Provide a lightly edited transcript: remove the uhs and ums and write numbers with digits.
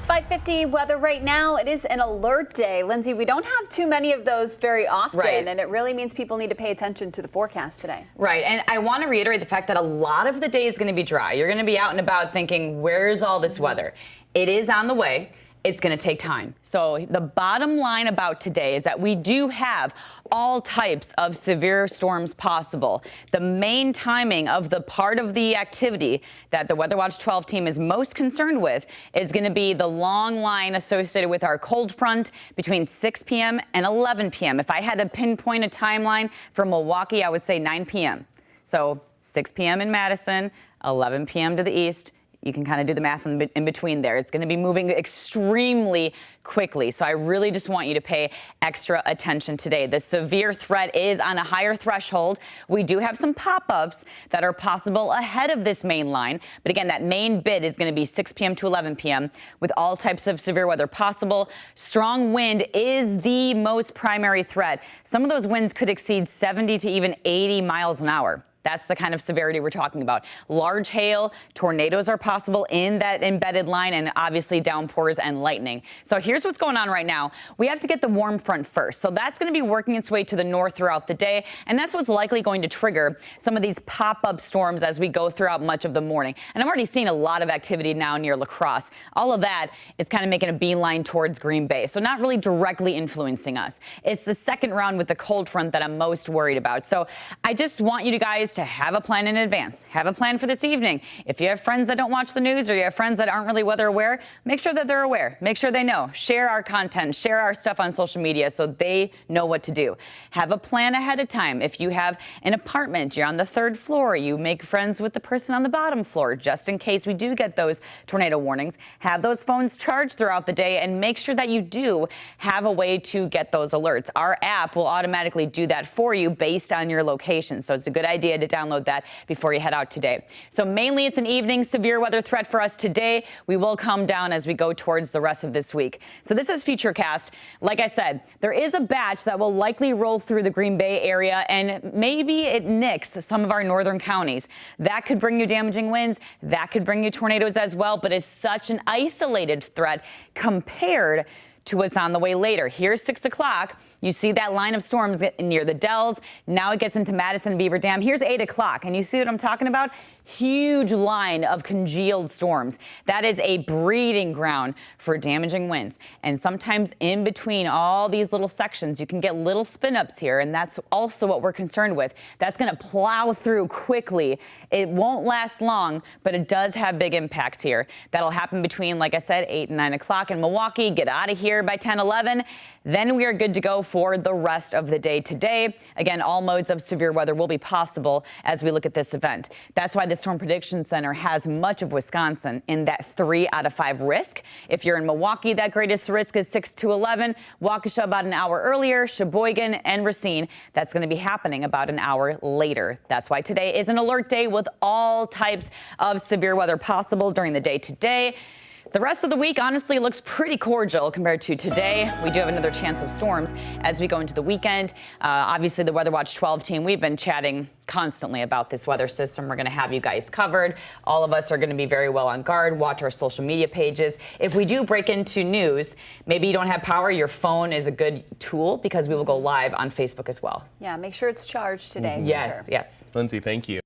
5:50 weather right now. It is an alert day. Lindsay, we don't have too many of those very often, and it really means people need to pay attention to the forecast today. Right, and I want to reiterate the fact that a lot of the day is going to be dry. You're going to be out and about thinking, where's all this weather? It is on the way. It's going to take time. So the bottom line about today is that we do have all types of severe storms possible. The main timing of the part of the activity that the Weather Watch 12 team is most concerned with is going to be the long line associated with our cold front between 6 p.m. and 11 p.m. If I had to pinpoint a timeline for Milwaukee, I would say 9 p.m. So 6 p.m. in Madison, 11 p.m. to the east. You can kind of do the math in between there. It's going to be moving extremely quickly. So I really just want you to pay extra attention today. The severe threat is on a higher threshold. We do have some pop-ups that are possible ahead of this main line. But again, that main bid is going to be 6 p.m. to 11 p.m. with all types of severe weather possible. Strong wind is the most primary threat. Some of those winds could exceed 70 to even 80 miles an hour. That's the kind of severity we're talking about. Large hail, tornadoes are possible in that embedded line, and obviously downpours and lightning. So here's what's going on right now. We have to get the warm front first. So that's going to be working its way to the north throughout the day, and that's what's likely going to trigger some of these pop-up storms as we go throughout much of the morning. And I'm already seeing a lot of activity now near La Crosse. All of that is kind of making a beeline towards Green Bay, so not really directly influencing us. It's the second round with the cold front that I'm most worried about. So I just want you guys to have a plan in advance. Have a plan for this evening. If you have friends that don't watch the news or you have friends that aren't really weather aware, make sure that they're aware. Make sure they know. Share our content. Share our stuff on social media so they know what to do. Have a plan ahead of time. If you have an apartment, you're on the third floor, you make friends with the person on the bottom floor just in case we do get those tornado warnings. Have those phones charged throughout the day and make sure that you do have a way to get those alerts. Our app will automatically do that for you based on your location. So it's a good idea to download that before you head out today. So mainly it's an evening severe weather threat for us today. We will calm down as we go towards the rest of this week. So this is Futurecast. Like I said, there is a batch that will likely roll through the Green Bay area, and maybe it nicks some of our northern counties. That could bring you damaging winds. That could bring you tornadoes as well, but it's such an isolated threat compared to what's on the way later. Here's 6 o'clock. You see that line of storms near the Dells. Now it gets into Madison, Beaver Dam. Here's 8 o'clock, and you see what I'm talking about? Huge line of congealed storms. That is a breeding ground for damaging winds. And sometimes in between all these little sections, you can get little spin-ups here, and that's also what we're concerned with. That's going to plow through quickly. It won't last long, but it does have big impacts here. That'll happen between, like I said, 8 and 9 o'clock in Milwaukee. Get out of here by 10, 11. Then we are good to go for the rest of the day today. Again, all modes of severe weather will be possible as we look at this event. That's why the Storm Prediction Center has much of Wisconsin in that 3 out of 5 risk. If you're in Milwaukee, that greatest risk is 6 to 11. Waukesha about an hour earlier, Sheboygan and Racine. That's going to be happening about an hour later. That's why today is an alert day with all types of severe weather possible during the day today. The rest of the week, honestly, looks pretty cordial compared to today. We do have another chance of storms as we go into the weekend. Obviously, the Weather Watch 12 team, we've been chatting constantly about this weather system. We're going to have you guys covered. All of us are going to be very well on guard. Watch our social media pages. If we do break into news, maybe you don't have power, your phone is a good tool because we will go live on Facebook as well. Yeah, make sure it's charged today. Yes, yes. Lindsay, thank you.